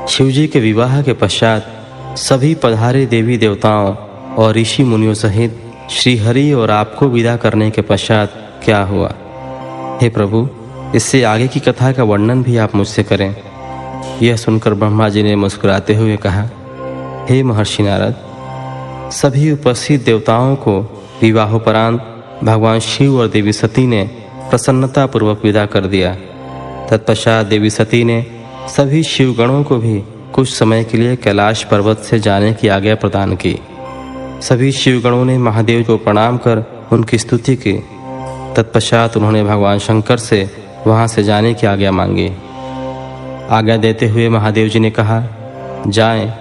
शिवजी के विवाह के पश्चात सभी पधारे देवी देवताओं और ऋषि मुनियों सहित श्री हरि और आपको विदा करने के पश्चात क्या हुआ? हे प्रभु, इससे आगे की कथा का वर्णन भी आप मुझसे करें। यह सुनकर ब्रह्मा जी ने मुस्कुराते हुए कहा, हे महर्षि नारद, सभी उपस्थित देवताओं को विवाहोपरांत भगवान शिव और देवी सती ने प्रसन्नतापूर्वक विदा कर दिया। तत्पश्चात देवी सती ने सभी शिवगणों को भी कुछ समय के लिए कैलाश पर्वत से जाने की आज्ञा प्रदान की। सभी शिवगणों ने महादेव को प्रणाम कर उनकी स्तुति की। तत्पश्चात उन्होंने भगवान शंकर से वहां से जाने की आज्ञा मांगी। आज्ञा देते हुए महादेव जी ने कहा, जाएं,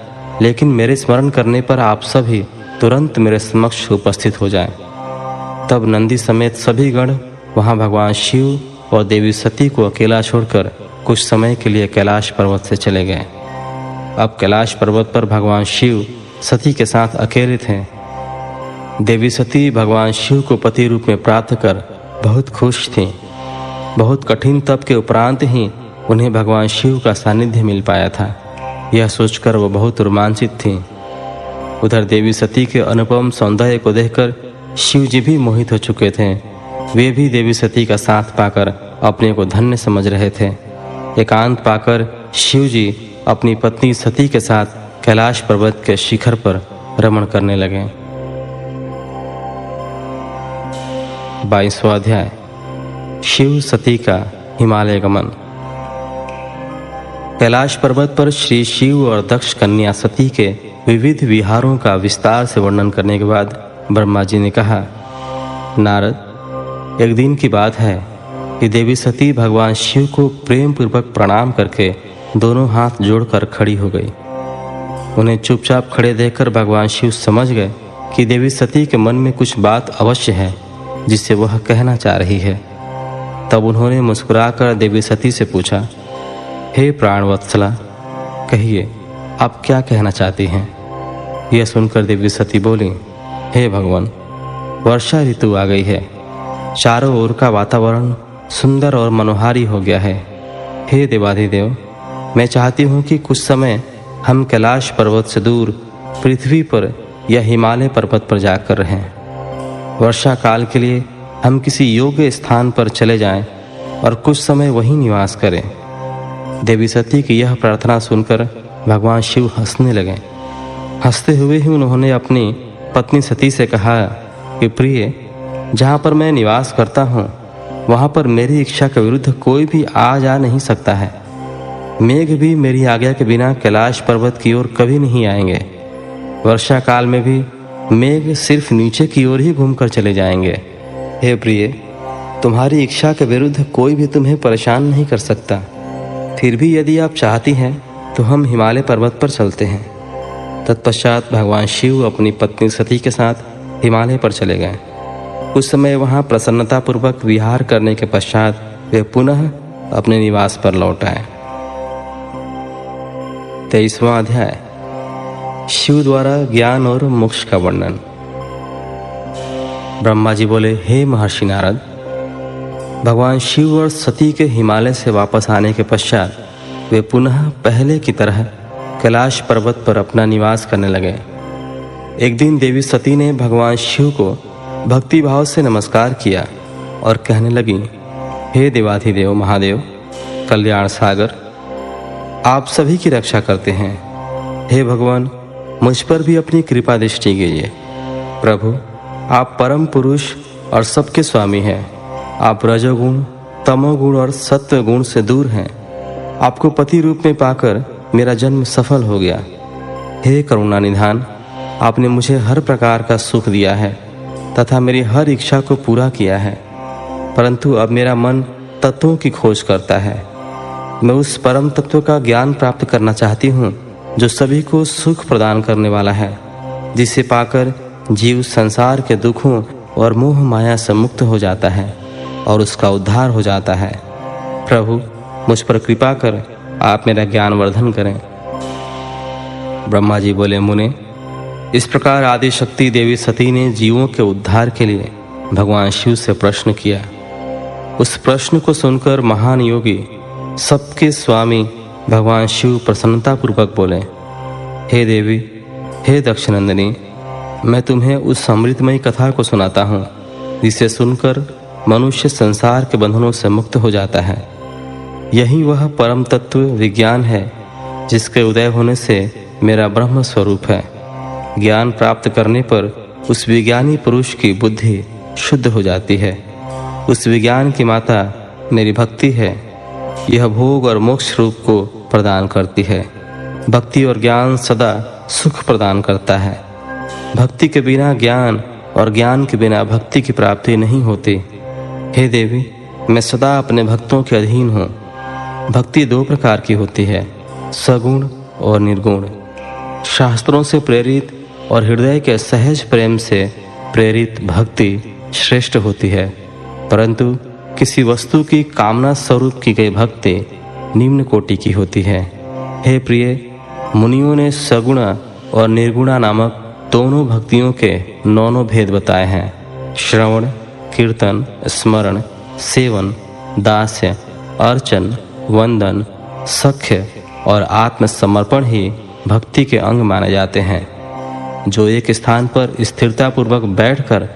लेकिन मेरे स्मरण करने पर आप सभी तुरंत मेरे समक्ष उपस्थित हो जाएं। तब नंदी समेत सभी गण वहां भगवान शिव और देवी सती को अकेला छोड़कर कुछ समय के लिए कैलाश पर्वत से चले गए। अब कैलाश पर्वत पर भगवान शिव सती के साथ अकेले थे। देवी सती भगवान शिव को पति रूप में प्राप्त कर बहुत खुश थीं। बहुत कठिन तप के उपरांत ही उन्हें भगवान शिव का सानिध्य मिल पाया था। यह सोचकर वो बहुत रोमांचित थीं। उधर देवी सती के अनुपम सौंदर्य को देखकर शिव जी भी मोहित हो चुके थे। वे भी देवी सती का साथ पाकर अपने को धन्य समझ रहे थे। एकांत पाकर शिव जी अपनी पत्नी सती के साथ कैलाश पर्वत के शिखर पर रमण करने लगे। 22वां अध्याय, शिव सती का हिमालय गमन। कैलाश पर्वत पर श्री शिव और दक्ष कन्या सती के विविध विहारों का विस्तार से वर्णन करने के बाद ब्रह्मा जी ने कहा, नारद, एक दिन की बात है कि देवी सती भगवान शिव को प्रेम पूर्वक प्रणाम करके दोनों हाथ जोड़कर खड़ी हो गई। उन्हें चुपचाप खड़े देखकर भगवान शिव समझ गए कि देवी सती के मन में कुछ बात अवश्य है जिसे वह कहना चाह रही है। तब उन्होंने मुस्कुराकर देवी सती से पूछा, हे प्राणवत्सला, कहिए आप क्या कहना चाहती हैं? यह सुनकर देवी सती बोली, हे भगवान, वर्षा ऋतु आ गई है। चारों ओर का वातावरण सुंदर और मनोहारी हो गया है। हे देवाधिदेव, मैं चाहती हूँ कि कुछ समय हम कैलाश पर्वत से दूर पृथ्वी पर या हिमालय पर्वत पर जाकर रहें। वर्षा काल के लिए हम किसी योग्य स्थान पर चले जाएं और कुछ समय वहीं निवास करें। देवी सती की यह प्रार्थना सुनकर भगवान शिव हंसने लगे। हंसते हुए ही उन्होंने अपनी पत्नी सती से कहा कि प्रिय, जहाँ पर मैं निवास करता हूँ वहाँ पर मेरी इच्छा के विरुद्ध कोई भी आ जा नहीं सकता है। मेघ भी मेरी आज्ञा के बिना कैलाश पर्वत की ओर कभी नहीं आएंगे। वर्षा काल में भी मेघ सिर्फ नीचे की ओर ही घूमकर चले जाएंगे। हे प्रिय, तुम्हारी इच्छा के विरुद्ध कोई भी तुम्हें परेशान नहीं कर सकता। फिर भी यदि आप चाहती हैं तो हम हिमालय पर्वत पर चलते हैं। तत्पश्चात भगवान शिव अपनी पत्नी सती के साथ हिमालय पर चले गए। कुछ समय वहाँ प्रसन्नतापूर्वक विहार करने के पश्चात वे पुनः अपने निवास पर लौट आए। 23वां अध्याय, शिव द्वारा ज्ञान और मोक्ष का वर्णन। ब्रह्मा जी बोले, हे महर्षि नारद, भगवान शिव और सती के हिमालय से वापस आने के पश्चात वे पुनः पहले की तरह कैलाश पर्वत पर अपना निवास करने लगे। एक दिन देवी सती ने भगवान शिव को भक्ति भाव से नमस्कार किया और कहने लगी, हे देवाधिदेव महादेव, कल्याण सागर, आप सभी की रक्षा करते हैं। हे भगवान, मुझ पर भी अपनी कृपा दृष्टि कीजिए। प्रभु, आप परम पुरुष और सबके स्वामी हैं। आप रजोगुण, तमोगुण और सत्व गुण से दूर हैं। आपको पति रूप में पाकर मेरा जन्म सफल हो गया। हे करुणा निधान, आपने मुझे हर प्रकार का सुख दिया है तथा मेरी हर इच्छा को पूरा किया है, परंतु अब मेरा मन तत्वों की खोज करता है। मैं उस परम तत्व का ज्ञान प्राप्त करना चाहती हूँ जो सभी को सुख प्रदान करने वाला है, जिसे पाकर जीव संसार के दुखों और मोह माया से मुक्त हो जाता है और उसका उद्धार हो जाता है। प्रभु, मुझ पर कृपा कर आप मेरा ज्ञान वर्धन करें। ब्रह्मा जी बोले, मुने, इस प्रकार आदि शक्ति देवी सती ने जीवों के उद्धार के लिए भगवान शिव से प्रश्न किया। उस प्रश्न को सुनकर महान योगी, सबके स्वामी भगवान शिव प्रसन्नतापूर्वक बोले, हे देवी, हे दक्षनंदिनी, मैं तुम्हें उस अमृतमयी कथा को सुनाता हूँ जिसे सुनकर मनुष्य संसार के बंधनों से मुक्त हो जाता है। यही वह परम तत्व विज्ञान है जिसके उदय होने से मेरा ब्रह्म स्वरूप है। ज्ञान प्राप्त करने पर उस विज्ञानी पुरुष की बुद्धि शुद्ध हो जाती है। उस विज्ञान की माता मेरी भक्ति है। यह भोग और मोक्ष रूप को प्रदान करती है। भक्ति और ज्ञान सदा सुख प्रदान करता है। भक्ति के बिना ज्ञान और ज्ञान के बिना भक्ति की प्राप्ति नहीं होती। हे देवी, मैं सदा अपने भक्तों के अधीन हूँ। भक्ति दो प्रकार की होती है, सगुण और निर्गुण। शास्त्रों से प्रेरित और हृदय के सहज प्रेम से प्रेरित भक्ति श्रेष्ठ होती है, परंतु किसी वस्तु की कामना स्वरूप की गई भक्ति निम्न कोटि की होती है। हे प्रिय, मुनियों ने सगुण और निर्गुणा नामक दोनों भक्तियों के 9 भेद बताए हैं। श्रवण, कीर्तन, स्मरण, सेवन, दास्य, अर्चन, वंदन, सख्य और आत्मसमर्पण ही भक्ति के अंग माने जाते हैं। जो एक स्थान पर स्थिरता पूर्वक बैठकर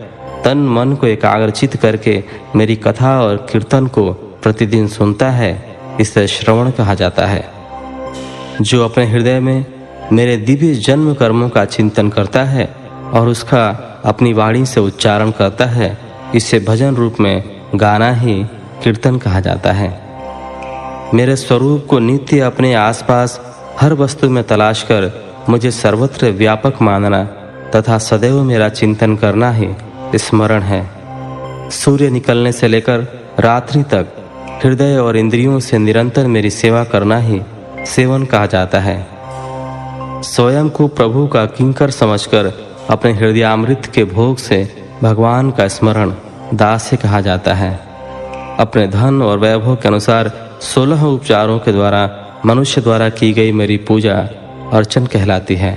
तन मन को एकाग्रचित करके मेरी कथा और कीर्तन को प्रतिदिन सुनता है, इसे श्रवण कहा जाता है। जो अपने हृदय में मेरे दिव्य जन्म कर्मों का चिंतन करता है और उसका अपनी वाणी से उच्चारण करता है, इसे भजन रूप में गाना ही कीर्तन कहा जाता है। मेरे स्वरूप को नित्य अपने आसपास हर वस्तु में तलाश कर मुझे सर्वत्र व्यापक मानना तथा सदैव मेरा चिंतन करना ही स्मरण है। सूर्य निकलने से लेकर रात्रि तक हृदय और इंद्रियों से निरंतर मेरी सेवा करना ही सेवन कहा जाता है। स्वयं को प्रभु का किंकर समझकर अपने हृदयामृत के भोग से भगवान का स्मरण दास्य कहा जाता है। अपने धन और वैभव के अनुसार 16 उपचारों के द्वारा मनुष्य द्वारा की गई मेरी पूजा अर्चन कहलाती है।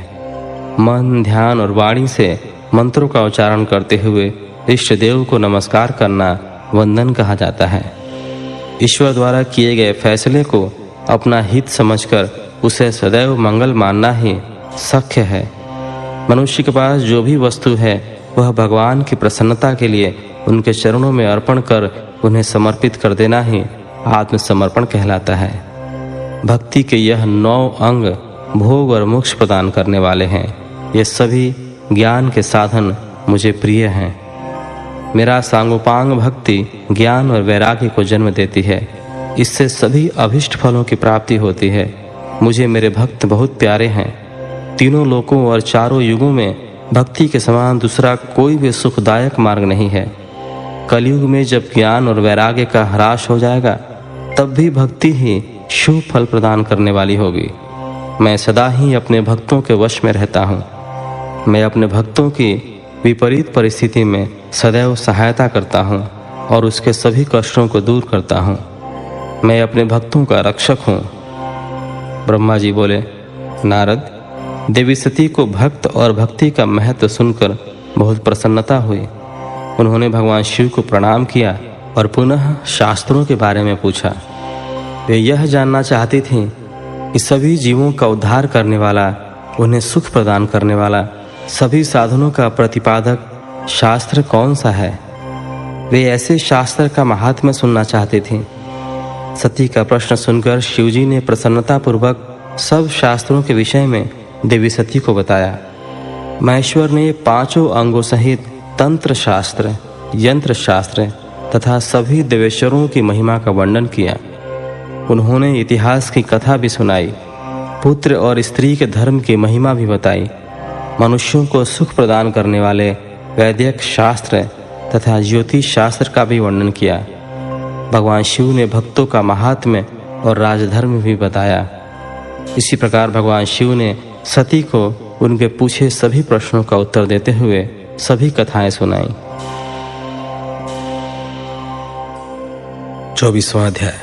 मन, ध्यान और वाणी से मंत्रों का उच्चारण करते हुए इष्ट देव को नमस्कार करना वंदन कहा जाता है। ईश्वर द्वारा किए गए फैसले को अपना हित समझकर उसे सदैव मंगल मानना ही सख्य है। मनुष्य के पास जो भी वस्तु है वह भगवान की प्रसन्नता के लिए उनके चरणों में अर्पण कर उन्हें समर्पित कर देना ही आत्मसमर्पण कहलाता है। भक्ति के यह 9 अंग भोग और मोक्ष प्रदान करने वाले हैं। ये सभी ज्ञान के साधन मुझे प्रिय हैं। मेरा सांगोपांग भक्ति ज्ञान और वैराग्य को जन्म देती है। इससे सभी अभिष्ट फलों की प्राप्ति होती है। मुझे मेरे भक्त बहुत प्यारे हैं। तीनों लोकों और चारों युगों में भक्ति के समान दूसरा कोई भी सुखदायक मार्ग नहीं है। कलयुग में जब ज्ञान और वैराग्य का ह्रास हो जाएगा, तब भी भक्ति ही शुभ फल प्रदान करने वाली होगी। मैं सदा ही अपने भक्तों के वश में रहता हूँ। मैं अपने भक्तों की विपरीत परिस्थिति में सदैव सहायता करता हूँ और उसके सभी कष्टों को दूर करता हूँ। मैं अपने भक्तों का रक्षक हूँ। ब्रह्मा जी बोले, नारद, देवी सती को भक्त और भक्ति का महत्व सुनकर बहुत प्रसन्नता हुई। उन्होंने भगवान शिव को प्रणाम किया और पुनः शास्त्रों के बारे में पूछा। वे यह जानना चाहती थीं कि सभी जीवों का उद्धार करने वाला, उन्हें सुख प्रदान करने वाला, सभी साधनों का प्रतिपादक शास्त्र कौन सा है। वे ऐसे शास्त्र का महात्म्य सुनना चाहती थीं। सती का प्रश्न सुनकर शिवजी ने प्रसन्नतापूर्वक सब शास्त्रों के विषय में देवी सती को बताया। महेश्वर ने 5 अंगों सहित तंत्र शास्त्र, यंत्र शास्त्र तथा सभी देवेश्वरों की महिमा का वर्णन किया। उन्होंने इतिहास की कथा भी सुनाई, पुत्र और स्त्री के धर्म की महिमा भी बताई। मनुष्यों को सुख प्रदान करने वाले वैदिक शास्त्र तथा ज्योतिष शास्त्र का भी वर्णन किया। भगवान शिव ने भक्तों का महात्म्य और राजधर्म भी बताया। इसी प्रकार भगवान शिव ने सती को उनके पूछे सभी प्रश्नों का उत्तर देते हुए सभी कथाएं सुनाई। 24वां अध्याय।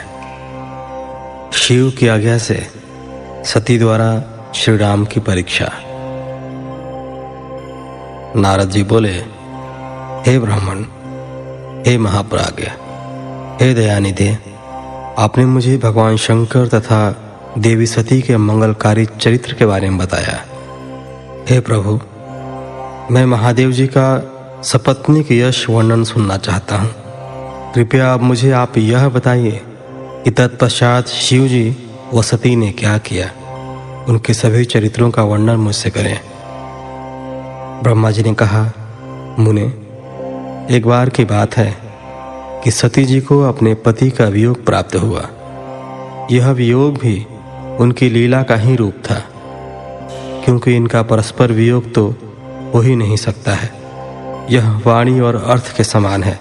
शिव की आज्ञा से सती द्वारा श्री राम की परीक्षा। नारद जी बोले, हे ब्राह्मण, हे महाप्राज्ञ, हे दयानिधि, आपने मुझे भगवान शंकर तथा देवी सती के मंगलकारी चरित्र के बारे में बताया। हे प्रभु, मैं महादेव जी का सपत्नीक यश वर्णन सुनना चाहता हूँ। कृपया अब मुझे आप यह बताइए कि तत्पश्चात शिव जी व सती ने क्या किया। उनके सभी चरित्रों का वर्णन मुझसे करें। ब्रह्मा जी ने कहा, मुने, एक बार की बात है कि सती जी को अपने पति का वियोग प्राप्त हुआ। यह वियोग भी उनकी लीला का ही रूप था, क्योंकि इनका परस्पर वियोग तो हो ही नहीं सकता है। यह वाणी और अर्थ के समान है।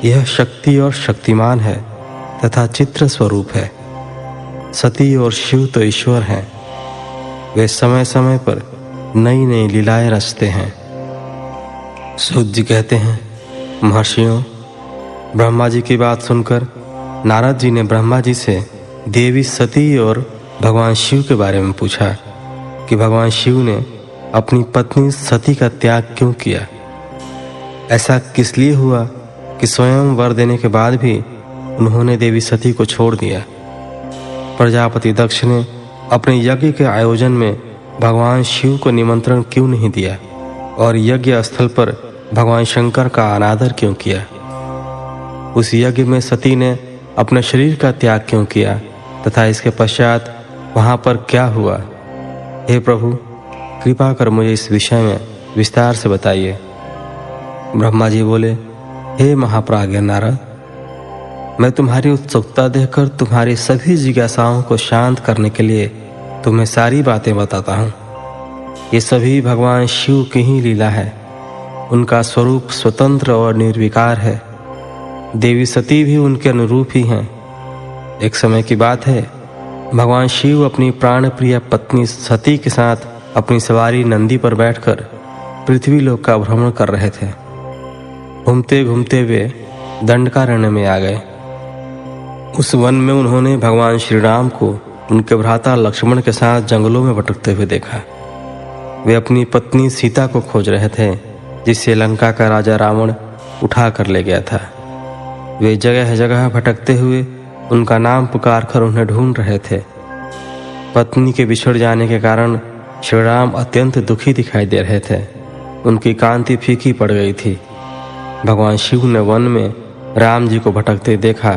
यह शक्ति और शक्तिमान है तथा चित्र स्वरूप है। सती और शिव तो ईश्वर हैं। वे समय समय पर नई नई लीलाएं रचते हैं। सूत जी कहते हैं, महर्षियों, ब्रह्मा जी की बात सुनकर नारद जी ने ब्रह्मा जी से देवी सती और भगवान शिव के बारे में पूछा कि भगवान शिव ने अपनी पत्नी सती का त्याग क्यों किया। ऐसा किस लिए हुआ कि स्वयं वर देने के बाद भी उन्होंने देवी सती को छोड़ दिया। प्रजापति दक्ष ने अपने यज्ञ के आयोजन में भगवान शिव को निमंत्रण क्यों नहीं दिया और यज्ञ स्थल पर भगवान शंकर का अनादर क्यों किया। उस यज्ञ में सती ने अपने शरीर का त्याग क्यों किया तथा इसके पश्चात वहां पर क्या हुआ। हे प्रभु, कृपा कर मुझे इस विषय में विस्तार से बताइए। ब्रह्मा जी बोले, हे महाप्राज्ञ नारद, मैं तुम्हारी उत्सुकता देखकर तुम्हारी सभी जिज्ञासाओं को शांत करने के लिए तुम्हें सारी बातें बताता हूँ। ये सभी भगवान शिव की ही लीला है। उनका स्वरूप स्वतंत्र और निर्विकार है। देवी सती भी उनके अनुरूप ही हैं। एक समय की बात है, भगवान शिव अपनी प्राण प्रिय पत्नी सती के साथ अपनी सवारी नंदी पर बैठकर पृथ्वी लोक का भ्रमण कर रहे थे। घूमते घूमते वे दंडकारण्य में आ गए। उस वन में उन्होंने भगवान श्री राम को उनके भ्राता लक्ष्मण के साथ जंगलों में भटकते हुए देखा। वे अपनी पत्नी सीता को खोज रहे थे, जिसे लंका का राजा रावण उठा कर ले गया था। वे जगह जगह भटकते हुए उनका नाम पुकार कर उन्हें ढूंढ रहे थे। पत्नी के बिछड़ जाने के कारण श्री राम अत्यंत दुखी दिखाई दे रहे थे। उनकी कांति फीकी पड़ गई थी। भगवान शिव ने वन में राम जी को भटकते देखा,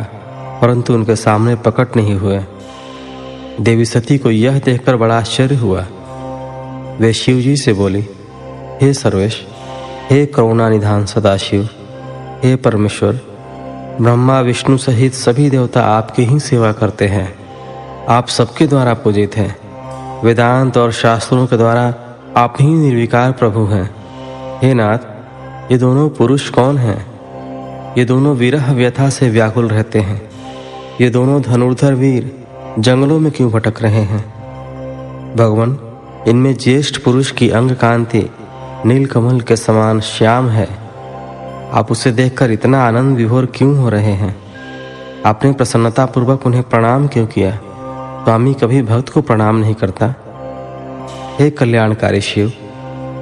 परंतु उनके सामने प्रकट नहीं हुए। देवी सती को यह देखकर बड़ा आश्चर्य हुआ। वे शिव जी से बोली, हे सर्वेश, हे करुणा निधान सदाशिव, हे परमेश्वर, ब्रह्मा विष्णु सहित सभी देवता आपकी ही सेवा करते हैं। आप सबके द्वारा पूजित हैं। वेदांत और शास्त्रों के द्वारा आप ही निर्विकार प्रभु हैं। हे नाथ, ये दोनों पुरुष कौन हैं? ये दोनों विरह व्यथा से व्याकुल रहते हैं। ये दोनों धनुर्धर वीर जंगलों में क्यों भटक रहे हैं? भगवान, इनमें ज्येष्ठ पुरुष की अंग कांति नीलकमल के समान श्याम है। आप उसे देखकर इतना आनंद विभोर क्यों हो रहे हैं? आपने प्रसन्नता पूर्वक उन्हें प्रणाम क्यों किया? स्वामी कभी भक्त को प्रणाम नहीं करता। हे कल्याणकारी शिव,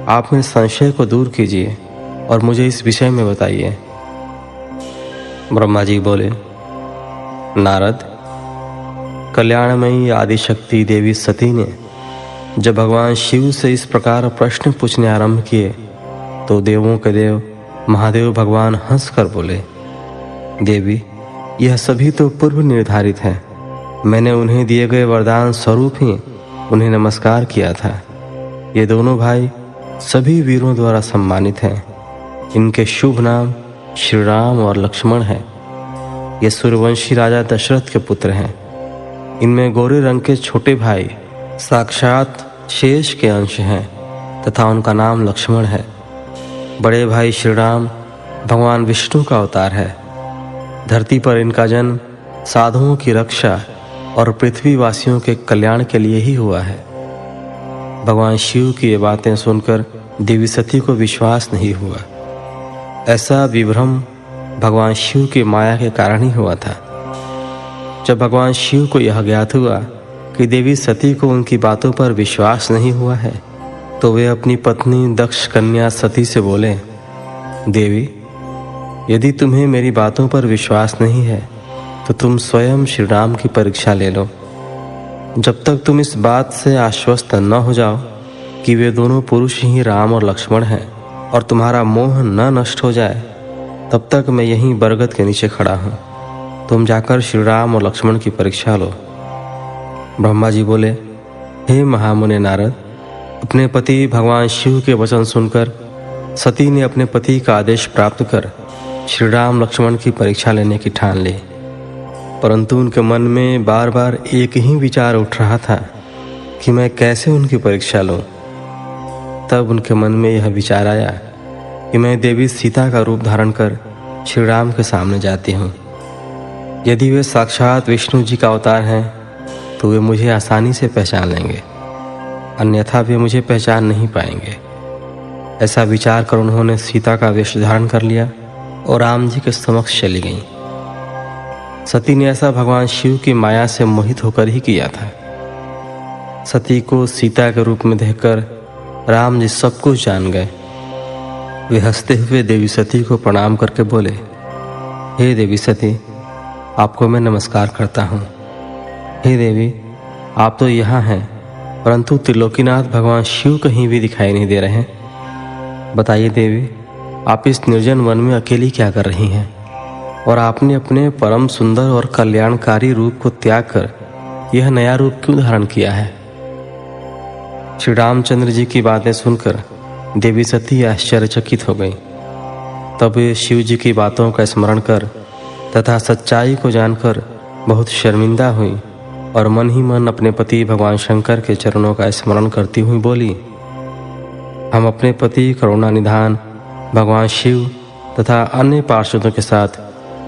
आप मेरे संशय को दूर कीजिए और मुझे इस विषय में बताइए। ब्रह्मा जी बोले, नारद, कल्याणमयी आदिशक्ति देवी सती ने जब भगवान शिव से इस प्रकार प्रश्न पूछने आरंभ किए तो देवों के देव महादेव भगवान हंसकर बोले, देवी, यह सभी तो पूर्व निर्धारित है। मैंने उन्हें दिए गए वरदान स्वरूप ही उन्हें नमस्कार किया था। ये दोनों भाई सभी वीरों द्वारा सम्मानित हैं। इनके शुभ नाम श्री राम और लक्ष्मण हैं। ये सूर्यवंशी राजा दशरथ के पुत्र हैं। इनमें गोरे रंग के छोटे भाई साक्षात शेष के अंश हैं तथा उनका नाम लक्ष्मण है। बड़े भाई श्री राम भगवान विष्णु का अवतार है। धरती पर इनका जन्म साधुओं की रक्षा और पृथ्वीवासियों के कल्याण के लिए ही हुआ है। भगवान शिव की ये बातें सुनकर देवी सती को विश्वास नहीं हुआ। ऐसा विभ्रम भगवान शिव की माया के कारण ही हुआ था। जब भगवान शिव को यह ज्ञात हुआ कि देवी सती को उनकी बातों पर विश्वास नहीं हुआ है, तो वे अपनी पत्नी दक्ष कन्या सती से बोले, देवी, यदि तुम्हें मेरी बातों पर विश्वास नहीं है तो तुम स्वयं श्री राम की परीक्षा ले लो। जब तक तुम इस बात से आश्वस्त न हो जाओ कि वे दोनों पुरुष ही राम और लक्ष्मण हैं और तुम्हारा मोह न नष्ट हो जाए, तब तक मैं यहीं बरगद के नीचे खड़ा हूँ। तुम जाकर श्री राम और लक्ष्मण की परीक्षा लो। ब्रह्मा जी बोले, हे महामुनि नारद, अपने पति भगवान शिव के वचन सुनकर सती ने अपने पति का आदेश प्राप्त कर श्री राम लक्ष्मण की परीक्षा लेने की ठान ली। परंतु उनके मन में बार बार एक ही विचार उठ रहा था कि मैं कैसे उनकी परीक्षा लूं। तब उनके मन में यह विचार आया कि मैं देवी सीता का रूप धारण कर श्री राम के सामने जाती हूँ। यदि वे साक्षात विष्णु जी का अवतार हैं तो वे मुझे आसानी से पहचान लेंगे, अन्यथा वे मुझे पहचान नहीं पाएंगे। ऐसा विचार कर उन्होंने सीता का वेश धारण कर लिया और राम जी के समक्ष चली गईं। सती ने ऐसा भगवान शिव की माया से मोहित होकर ही किया था। सती को सीता के रूप में देखकर राम जी सब कुछ जान गए। वे हंसते हुए देवी सती को प्रणाम करके बोले, हे देवी सती, आपको मैं नमस्कार करता हूँ। हे देवी, आप तो यहाँ हैं, परंतु त्रिलोकीनाथ भगवान शिव कहीं भी दिखाई नहीं दे रहे हैं। बताइए देवी, आप इस निर्जन वन में अकेली क्या कर रही हैं? और आपने अपने परम सुंदर और कल्याणकारी रूप को त्याग कर यह नया रूप क्यों धारण किया है? श्री रामचंद्र जी की बातें सुनकर देवी सती आश्चर्यचकित हो गई। तब वे शिव जी की बातों का स्मरण कर तथा सच्चाई को जानकर बहुत शर्मिंदा हुई और मन ही मन अपने पति भगवान शंकर के चरणों का स्मरण करती हुई बोली, हम अपने पति करुणा निधान भगवान शिव तथा अन्य पार्षदों के साथ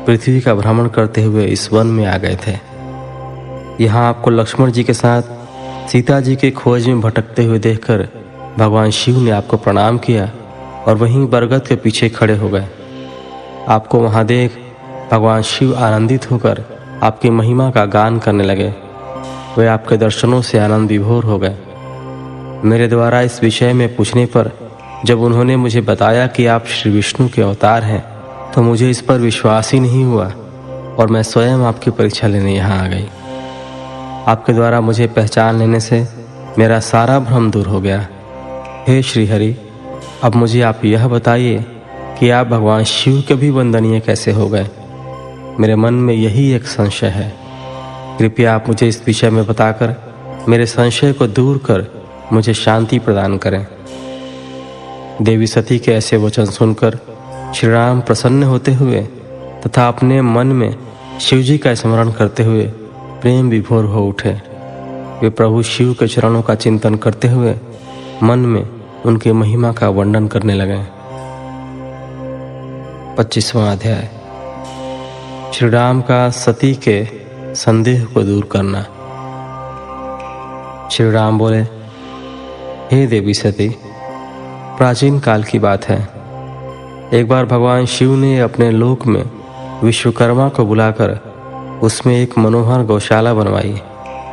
पृथ्वी का भ्रमण करते हुए इस वन में आ गए थे। यहाँ आपको लक्ष्मण जी के साथ सीता जी के खोज में भटकते हुए देखकर भगवान शिव ने आपको प्रणाम किया और वहीं बरगद के पीछे खड़े हो गए। आपको वहाँ देख भगवान शिव आनंदित होकर आपकी महिमा का गान करने लगे। वे आपके दर्शनों से आनंद विभोर हो गए। मेरे द्वारा इस विषय में पूछने पर जब उन्होंने मुझे बताया कि आप श्री विष्णु के अवतार हैं, तो मुझे इस पर विश्वास ही नहीं हुआ और मैं स्वयं आपकी परीक्षा लेने यहाँ आ गई। आपके द्वारा मुझे पहचान लेने से मेरा सारा भ्रम दूर हो गया। हे श्री हरि, अब मुझे आप यह बताइए कि आप भगवान शिव के भी वंदनीय कैसे हो गए? मेरे मन में यही एक संशय है। कृपया आप मुझे इस विषय में बताकर मेरे संशय को दूर कर मुझे शांति प्रदान करें। देवी सती के ऐसे वचन सुनकर श्री राम प्रसन्न होते हुए तथा अपने मन में शिव जी का स्मरण करते हुए प्रेम विभोर हो उठे। वे प्रभु शिव के चरणों का चिंतन करते हुए मन में उनके महिमा का वर्णन करने लगे। 25वां अध्याय। श्री राम का सती के संदेह को दूर करना। श्री राम बोले, हे देवी सती, प्राचीन काल की बात है। एक बार भगवान शिव ने अपने लोक में विश्वकर्मा को बुलाकर उसमें एक मनोहर गौशाला बनवाई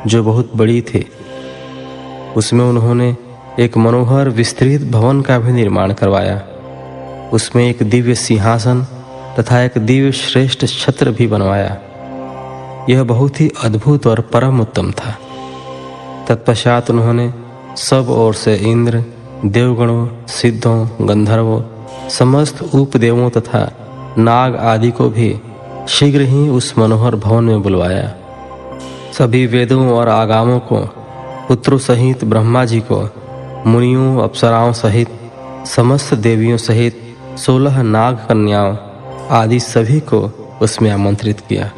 जो बहुत बड़ी थी। उसमें उन्होंने एक मनोहर विस्तृत भवन का भी निर्माण करवाया। उसमें एक दिव्य सिंहासन तथा एक दिव्य श्रेष्ठ छत्र भी बनवाया। यह बहुत ही अद्भुत और परम उत्तम था। तत्पश्चात उन्होंने सब ओर से इंद्र, देवगणों, सिद्धों, गंधर्वों, समस्त उपदेवों तथा नाग आदि को भी शीघ्र ही उस मनोहर भवन में बुलवाया। सभी वेदों और आगामों को, पुत्रों सहित ब्रह्मा जी को, मुनियों, अप्सराओं सहित समस्त देवियों सहित 16 नाग कन्याओं आदि सभी को उसमें आमंत्रित किया,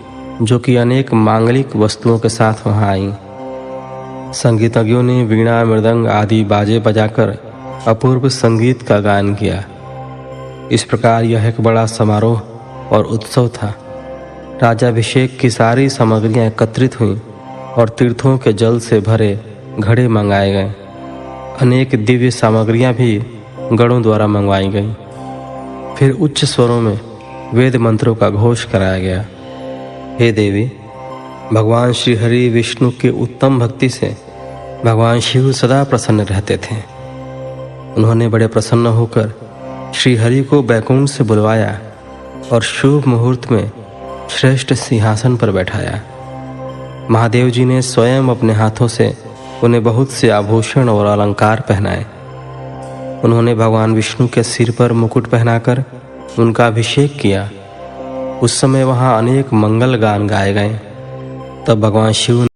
जो कि अनेक मांगलिक वस्तुओं के साथ वहाँ आईं। संगीतज्ञों ने वीणा, मृदंग आदि बाजे बजाकर अपूर्व संगीत का गान किया। इस प्रकार यह एक बड़ा समारोह और उत्सव था। राजाभिषेक की सारी सामग्रियां एकत्रित हुईं और तीर्थों के जल से भरे घड़े मंगाए गए। अनेक दिव्य सामग्रियां भी गणों द्वारा मंगवाई गईं। फिर उच्च स्वरों में वेद मंत्रों का घोष कराया गया। हे देवी, भगवान श्री हरि विष्णु की उत्तम भक्ति से भगवान शिव सदा प्रसन्न रहते थे। उन्होंने बड़े प्रसन्न होकर श्री हरि को बैकुंठ से बुलवाया और शुभ मुहूर्त में श्रेष्ठ सिंहासन पर बैठाया। महादेव जी ने स्वयं अपने हाथों से उन्हें बहुत से आभूषण और अलंकार पहनाए। उन्होंने भगवान विष्णु के सिर पर मुकुट पहनाकर उनका अभिषेक किया। उस समय वहां अनेक मंगल गान गाए गए। तब भगवान शिव